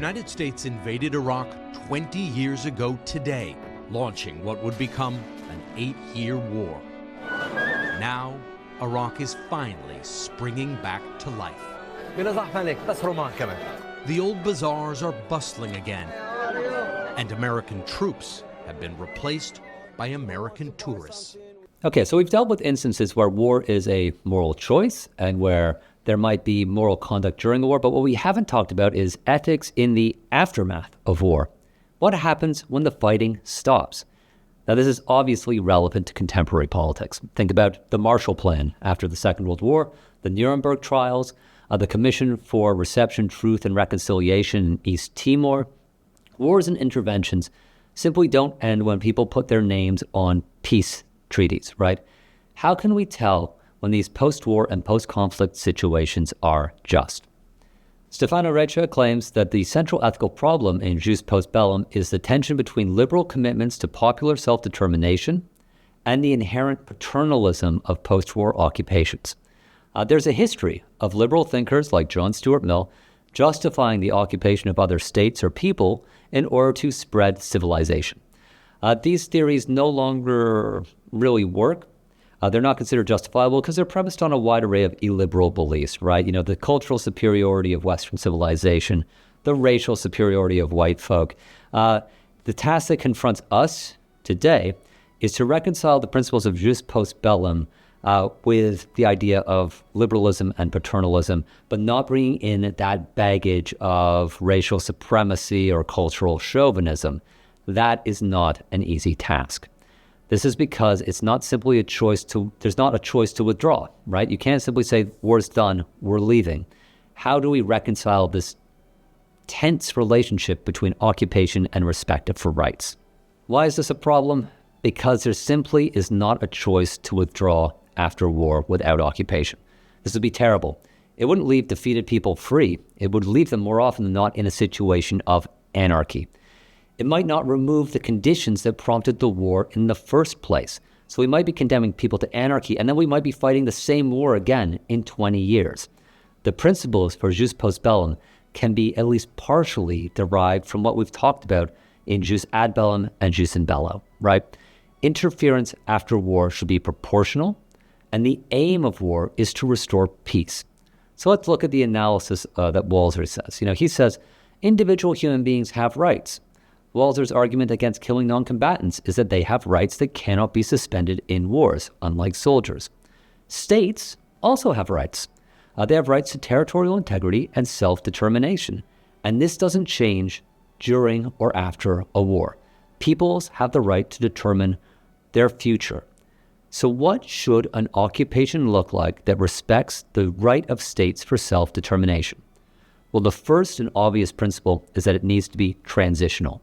United States invaded Iraq 20 years ago today, launching what would become an 8-year war. Now, Iraq is finally springing back to life. The old bazaars are bustling again, and American troops have been replaced by American tourists. Okay, so we've dealt with instances where war is a moral choice and where there might be moral conduct during a war, but what we haven't talked about is ethics in the aftermath of war. What happens when the fighting stops? Now, this is obviously relevant to contemporary politics. Think about the Marshall Plan after the Second World War, the Nuremberg trials, the Commission for Reception, Truth, and Reconciliation in East Timor. Wars and interventions simply don't end when people put their names on peace treaties, right? How can we tell when these post-war and post-conflict situations are just? Stefano Reccia claims that the central ethical problem in jus post bellum is the tension between liberal commitments to popular self-determination and the inherent paternalism of post-war occupations. There's a history of liberal thinkers like John Stuart Mill justifying the occupation of other states or people in order to spread civilization. These theories no longer really work. They're not considered justifiable because they're premised on a wide array of illiberal beliefs, right? You know, the cultural superiority of Western civilization, the racial superiority of white folk. The task that confronts us today is to reconcile the principles of jus post bellum with the idea of liberalism and paternalism, but not bringing in that baggage of racial supremacy or cultural chauvinism. That is not an easy task. This is because it's not simply there's not a choice to withdraw, right? You can't simply say, war's done, we're leaving. How do we reconcile this tense relationship between occupation and respect for rights? Why is this a problem? Because there simply is not a choice to withdraw after war without occupation. This would be terrible. It wouldn't leave defeated people free. It would leave them more often than not in a situation of anarchy. It might not remove the conditions that prompted the war in the first place. So we might be condemning people to anarchy, and then we might be fighting the same war again in 20 years. The principles for jus post bellum can be at least partially derived from what we've talked about in jus ad bellum and jus in bello, right? Interference after war should be proportional, and the aim of war is to restore peace. So let's look at the analysis that Walzer says. He says, individual human beings have rights. Walzer's argument against killing non-combatants is that they have rights that cannot be suspended in wars, unlike soldiers. States also have rights. They have rights to territorial integrity and self-determination, and this doesn't change during or after a war. Peoples have the right to determine their future. So what should an occupation look like that respects the right of states for self-determination? Well, the first and obvious principle is that it needs to be transitional.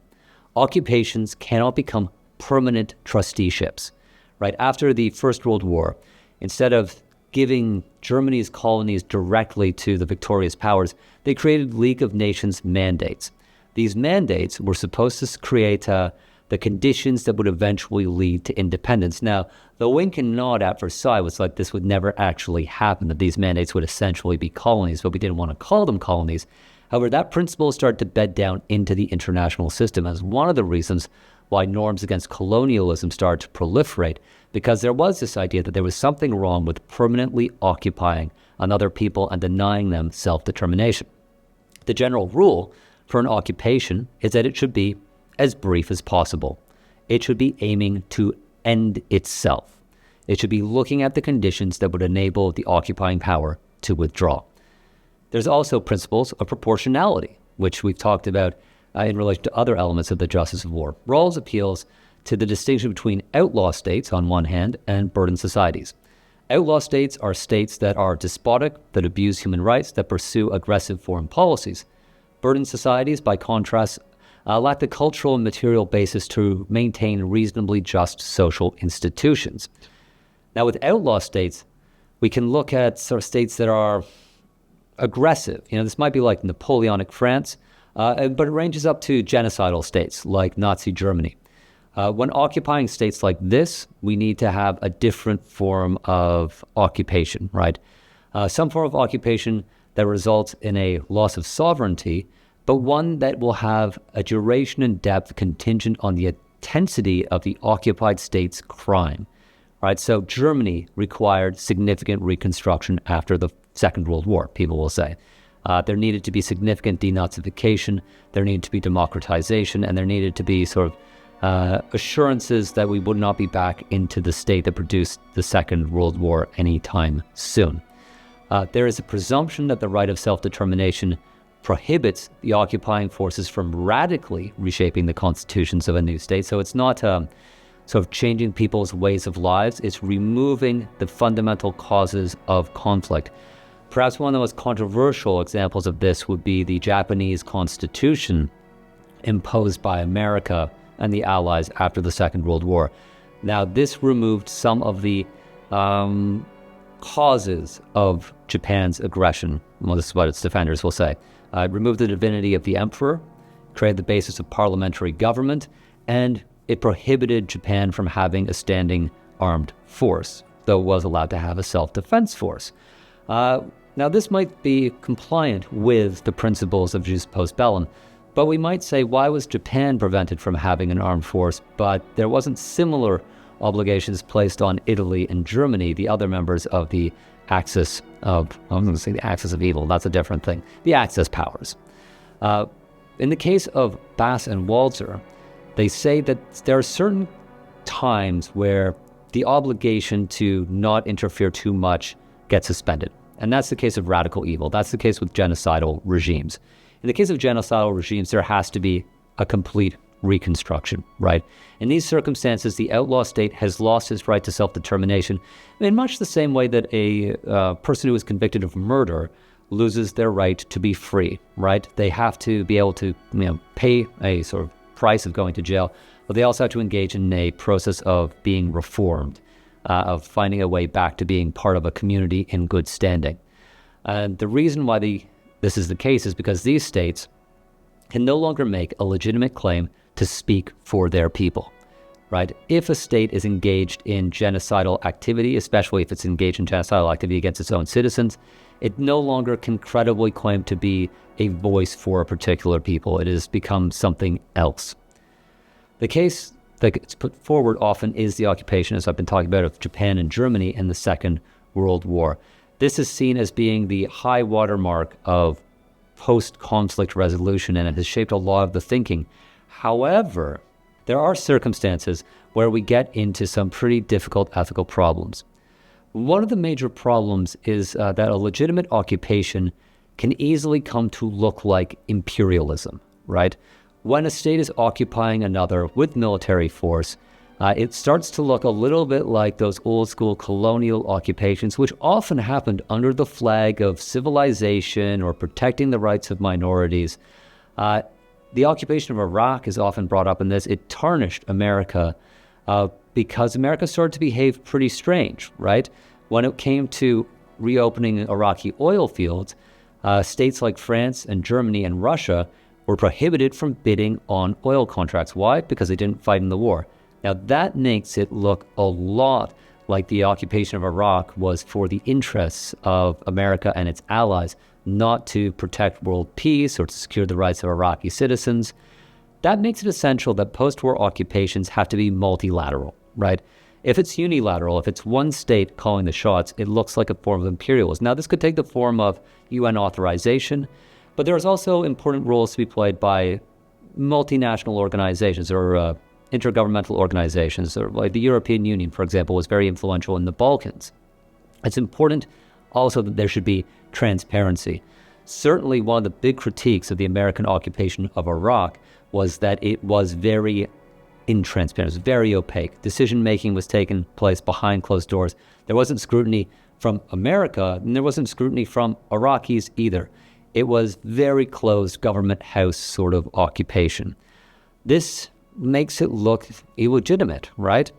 Occupations cannot become permanent trusteeships, right? After the First World War, instead of giving Germany's colonies directly to the victorious powers, they created League of Nations mandates. These mandates were supposed to create the conditions that would eventually lead to independence. Now, the wink and nod at Versailles was like this would never actually happen, that these mandates would essentially be colonies, but we didn't want to call them colonies. However, that principle started to bed down into the international system as one of the reasons why norms against colonialism started to proliferate, because there was this idea that there was something wrong with permanently occupying another people and denying them self-determination. The general rule for an occupation is that it should be as brief as possible. It should be aiming to end itself. It should be looking at the conditions that would enable the occupying power to withdraw. There's also principles of proportionality, which we've talked about in relation to other elements of the justice of war. Rawls appeals to the distinction between outlaw states on one hand and burdened societies. Outlaw states are states that are despotic, that abuse human rights, that pursue aggressive foreign policies. Burdened societies, by contrast, lack the cultural and material basis to maintain reasonably just social institutions. Now, with outlaw states, we can look at sort of states that are aggressive. This might be like Napoleonic France, but it ranges up to genocidal states like Nazi Germany. When occupying states like this, we need to have a different form of occupation, right? Some form of occupation that results in a loss of sovereignty, but one that will have a duration and depth contingent on the intensity of the occupied state's crime. Right? So Germany required significant reconstruction after the Second World War, people will say. There needed to be significant denazification, there needed to be democratization, and there needed to be sort of assurances that we would not be back into the state that produced the Second World War anytime soon. There is a presumption that the right of self-determination prohibits the occupying forces from radically reshaping the constitutions of a new state. So it's not sort of changing people's ways of lives, it's removing the fundamental causes of conflict. Perhaps one of the most controversial examples of this would be the Japanese Constitution imposed by America and the Allies after the Second World War. Now, this removed some of the causes of Japan's aggression. Well, this is what its defenders will say. It removed the divinity of the emperor, created the basis of parliamentary government, and it prohibited Japan from having a standing armed force, though it was allowed to have a self-defense force. Now, this might be compliant with the principles of jus post bellum, but we might say, why was Japan prevented from having an armed force, but there wasn't similar obligations placed on Italy and Germany, the other members of the axis of, I'm going to say the axis of evil, that's a different thing, the Axis powers. In the case of Bass and Walzer, they say that there are certain times where the obligation to not interfere too much gets suspended. And that's the case of radical evil. That's the case with genocidal regimes. In the case of genocidal regimes, there has to be a complete reconstruction, right? In these circumstances, the outlaw state has lost its right to self-determination in much the same way that a person who is convicted of murder loses their right to be free, right? They have to be able to pay a sort of price of going to jail, but they also have to engage in a process of being reformed, of finding a way back to being part of a community in good standing. And the reason why this is the case is because these states can no longer make a legitimate claim to speak for their people, right? If a state is engaged in genocidal activity, especially if it's engaged in genocidal activity against its own citizens, it no longer can credibly claim to be a voice for a particular people. It has become something else. The case that gets put forward often is the occupation, as I've been talking about, of Japan and Germany in the Second World War. This is seen as being the high watermark of post-conflict resolution, and it has shaped a lot of the thinking. However, there are circumstances where we get into some pretty difficult ethical problems. One of the major problems is that a legitimate occupation can easily come to look like imperialism, right? When a state is occupying another with military force, it starts to look a little bit like those old school colonial occupations, which often happened under the flag of civilization or protecting the rights of minorities. The occupation of Iraq is often brought up in this. It tarnished America because America started to behave pretty strange, right? When it came to reopening Iraqi oil fields, states like France and Germany and Russia were prohibited from bidding on oil contracts. Why? Because they didn't fight in the war. Now, that makes it look a lot like the occupation of Iraq was for the interests of America and its allies, not to protect world peace or to secure the rights of Iraqi citizens. That makes it essential that post-war occupations have to be multilateral, right? If it's unilateral, if it's one state calling the shots, it looks like a form of imperialism. Now, this could take the form of UN authorization, but there's also important roles to be played by multinational organizations or intergovernmental organizations, or like the European Union, for example, was very influential in the Balkans. It's important also that there should be transparency. Certainly, one of the big critiques of the American occupation of Iraq was that it was very intransparent, it was very opaque. Decision-making was taking place behind closed doors. There wasn't scrutiny from America, and there wasn't scrutiny from Iraqis either. It was very closed government house sort of occupation. This makes it look illegitimate, right?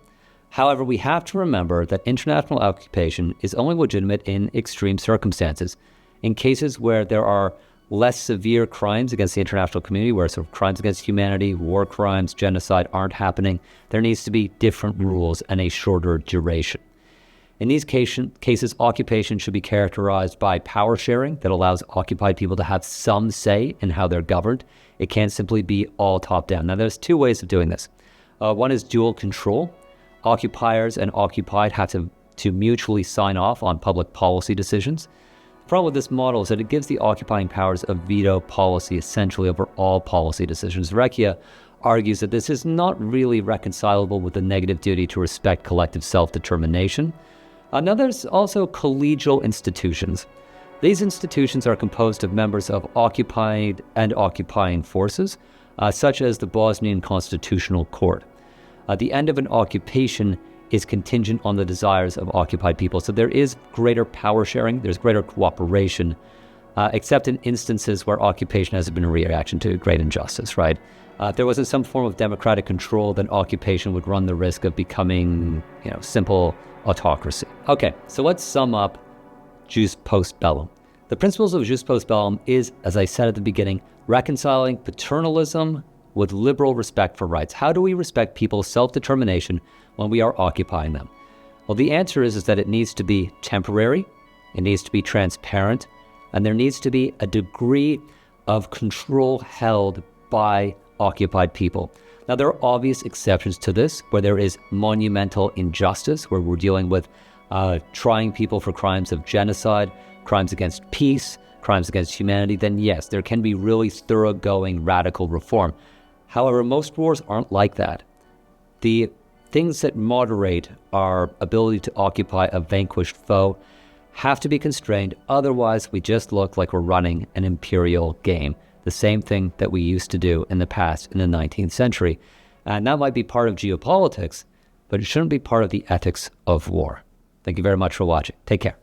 However, we have to remember that international occupation is only legitimate in extreme circumstances. In cases where there are less severe crimes against the international community, where sort of crimes against humanity, war crimes, genocide aren't happening, there needs to be different rules and a shorter duration. In these cases, occupation should be characterized by power sharing that allows occupied people to have some say in how they're governed. It can't simply be all top-down. Now, there's two ways of doing this. One is dual control. Occupiers and occupied have to mutually sign off on public policy decisions. The problem with this model is that it gives the occupying powers a veto policy essentially over all policy decisions. Recchia argues that this is not really reconcilable with the negative duty to respect collective self-determination. Now, there's also collegial institutions. These institutions are composed of members of occupied and occupying forces, such as the Bosnian Constitutional Court. The end of an occupation is contingent on the desires of occupied people. So there is greater power sharing, there's greater cooperation, except in instances where occupation has been a reaction to great injustice, right? If there wasn't some form of democratic control, then occupation would run the risk of becoming, simple autocracy. Okay, so let's sum up jus post bellum. The principles of jus post bellum is, as I said at the beginning, reconciling paternalism with liberal respect for rights. How do we respect people's self-determination when we are occupying them? Well, the answer is that it needs to be temporary, it needs to be transparent, and there needs to be a degree of control held by occupied people. Now, there are obvious exceptions to this, where there is monumental injustice, where we're dealing with trying people for crimes of genocide, crimes against peace, crimes against humanity. Then yes, there can be really thoroughgoing radical reform. However, most wars aren't like that. The things that moderate our ability to occupy a vanquished foe have to be constrained. Otherwise, we just look like we're running an imperial game. The same thing that we used to do in the past in the 19th century. And that might be part of geopolitics, but it shouldn't be part of the ethics of war. Thank you very much for watching. Take care.